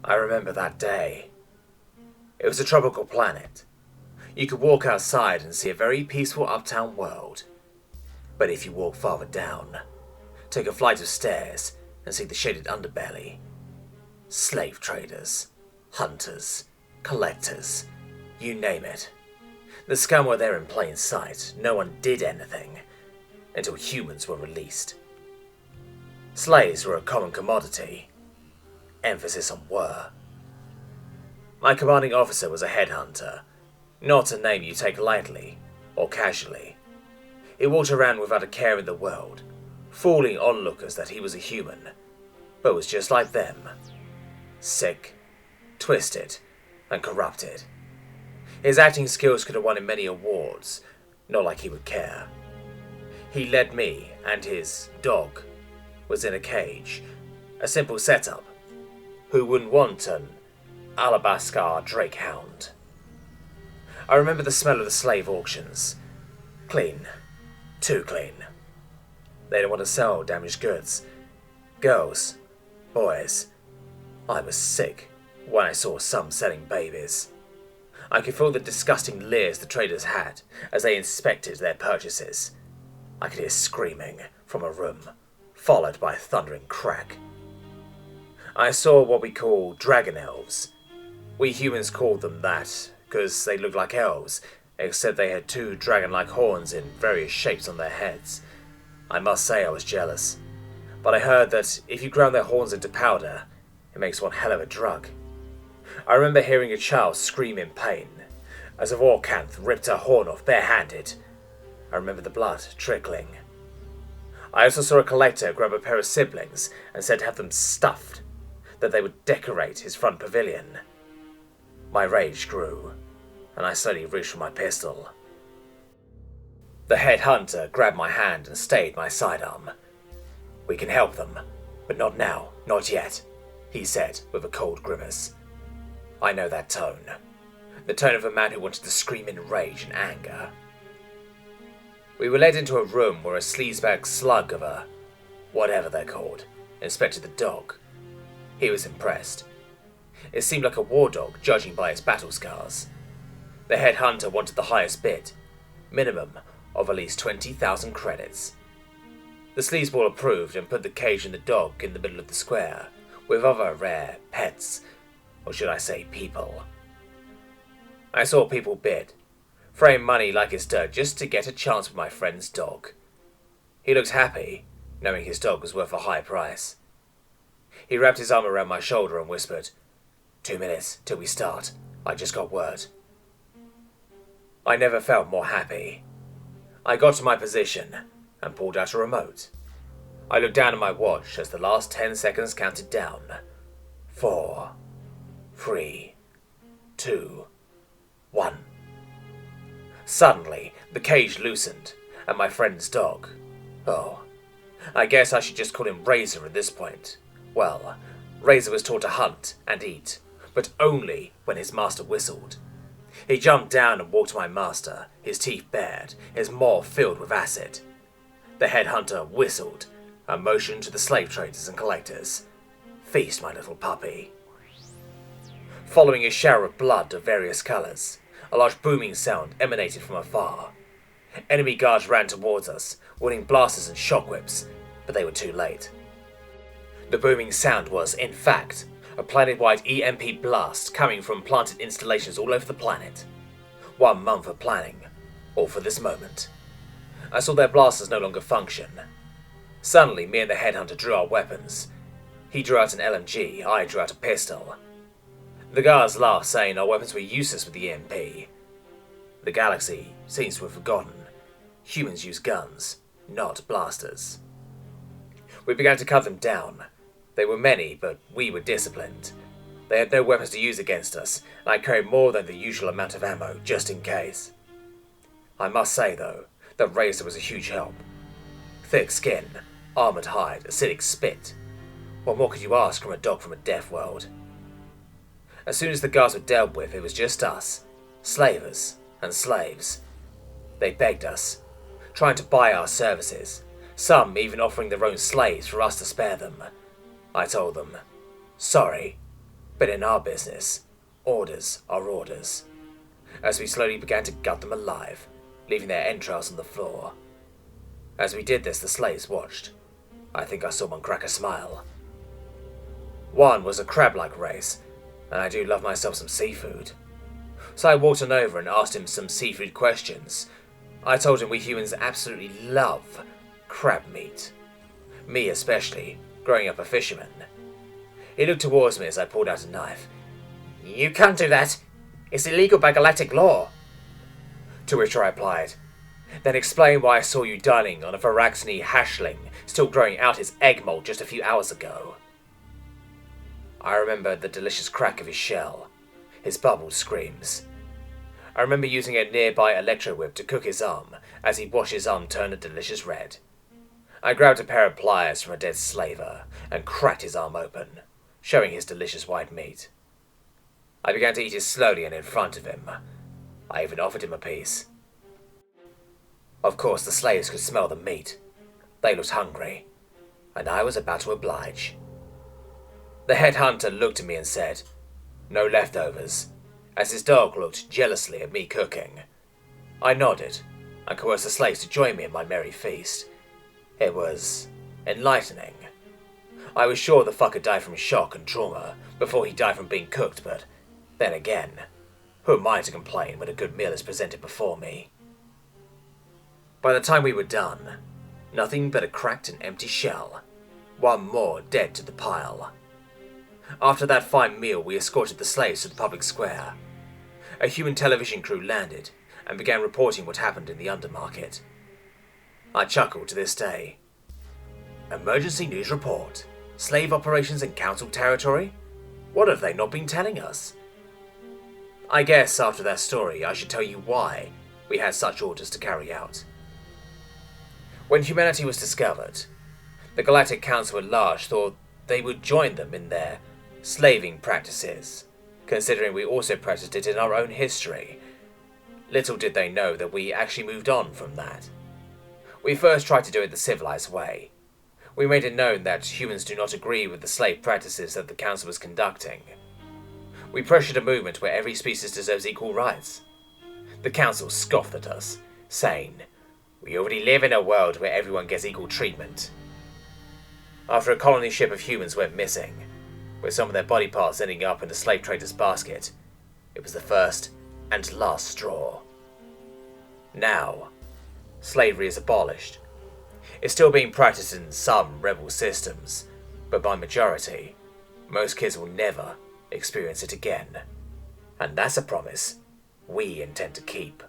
I remember that day. It was a tropical planet. You could walk outside and see a very peaceful uptown world. But if you walk farther down, take a flight of stairs and see the shaded underbelly. Slave traders, hunters, collectors, you name it. The scum were there in plain sight. No one did anything until humans were released. Slaves were a common commodity. Emphasis on were. My commanding officer was a headhunter, not a name you take lightly or casually. He walked around without a care in the world, fooling onlookers that he was a human, but was just like them. Sick, twisted, and corrupted. His acting skills could have won him many awards, not like he would care. He led me, and his dog was in a cage. A simple setup. Who wouldn't want an Alabaster Drake Hound? I remember the smell of the slave auctions. Clean. Too clean. They didn't want to sell damaged goods. Girls. Boys. I was sick when I saw some selling babies. I could feel the disgusting leers the traders had as they inspected their purchases. I could hear screaming from a room, followed by a thundering crack. I saw what we call dragon elves. We humans called them that because they looked like elves, except they had two dragon-like horns in various shapes on their heads. I must say I was jealous, but I heard that if you ground their horns into powder, it makes one hell of a drug. I remember hearing a child scream in pain as a Riokan ripped her horn off barehanded. I remember the blood trickling. I also saw a collector grab a pair of siblings and said to have them stuffed, that they would decorate his front pavilion. My rage grew, and I slowly reached for my pistol. The head hunter grabbed my hand and stayed my sidearm. "We can help them, but not now, not yet," he said with a cold grimace. I know that tone. The tone of a man who wanted to scream in rage and anger. We were led into a room where a sleazebag slug of a whatever they're called inspected the dog. He was impressed. It seemed like a war dog, judging by its battle scars. The head hunter wanted the highest bid, minimum of at least 20,000 credits. The sleazeball approved and put the cage and the dog in the middle of the square, with other rare pets, or should I say people. I saw people bid, throwing money like it's dirt just to get a chance with my friend's dog. He looked happy, knowing his dog was worth a high price. He wrapped his arm around my shoulder and whispered, 2 minutes till we start. I just got word. I never felt more happy. I got to my position and pulled out a remote. I looked down at my watch as the last 10 seconds counted down. 4, 3, 2, 1. Suddenly, the cage loosened, and my friend's dog. Oh, I guess I should just call him Razor at this point. Well, Razor was taught to hunt and eat, but only when his master whistled. He jumped down and walked to my master, his teeth bared, his maw filled with acid. The head hunter whistled and motioned to the slave traders and collectors. Feast, my little puppy. Following a shower of blood of various colours, a large booming sound emanated from afar. Enemy guards ran towards us, wielding blasters and shock whips, but they were too late. The booming sound was, in fact, a planet-wide EMP blast coming from planted installations all over the planet. 1 month of planning, all for this moment. I saw their blasters no longer function. Suddenly, me and the headhunter drew our weapons. He drew out an LMG, I drew out a pistol. The guards laughed, saying our weapons were useless with the EMP. The galaxy seems to have forgotten. Humans use guns, not blasters. We began to cut them down. They were many, but we were disciplined. They had no weapons to use against us, and I carried more than the usual amount of ammo, just in case. I must say, though, that Razor was a huge help. Thick skin, armoured hide, acidic spit. What more could you ask from a dog from a deaf world? As soon as the guards were dealt with, it was just us, slavers and slaves. They begged us, trying to buy our services, some even offering their own slaves for us to spare them. I told them, sorry, But in our business, orders are orders. As we slowly began to gut them alive, leaving their entrails on the floor. As we did this, the slaves watched. I think I saw one crack a smile. One was a crab-like race, and I do love myself some seafood. So I walked on over and asked him some seafood questions. I told him we humans absolutely love crab meat. Me especially, growing up a fisherman. He looked towards me as I pulled out a knife. "You can't do that. It's illegal by galactic law." To which I replied, "Then explain why I saw you dining on a Varaxni hashling still growing out his egg mold just a few hours ago." I remember the delicious crack of his shell, his bubbled screams. I remember using a nearby electro whip to cook his arm as he watched his arm turn a delicious red. I grabbed a pair of pliers from a dead slaver and cracked his arm open, showing his delicious white meat. I began to eat it slowly and in front of him. I even offered him a piece. Of course, the slaves could smell the meat. They looked hungry, and I was about to oblige. The head hunter looked at me and said, "No leftovers," as his dog looked jealously at me cooking. I nodded and coerced the slaves to join me in my merry feast. It was enlightening. I was sure the fucker died from shock and trauma before he died from being cooked, but then again, who am I to complain when a good meal is presented before me? By the time we were done, nothing but a cracked and empty shell, one more dead to the pile. After that fine meal, we escorted the slaves to the public square. A human television crew landed and began reporting what happened in the undermarket. I chuckle to this day. Emergency news report. Slave operations in council territory? What have they not been telling us? I guess after that story, I should tell you why we had such orders to carry out. When humanity was discovered, the Galactic Council at large thought they would join them in their slaving practices, considering we also practiced it in our own history. Little did they know that we actually moved on from that. We first tried to do it the civilized way. We made it known that humans do not agree with the slave practices that the Council was conducting. We pressured a movement where every species deserves equal rights. The Council scoffed at us, saying, "We already live in a world where everyone gets equal treatment." After a colony ship of humans went missing, with some of their body parts ending up in the slave trader's basket, it was the first and last straw. Now, slavery is abolished. It's still being practiced in some rebel systems, but by majority, most kids will never experience it again. And that's a promise we intend to keep.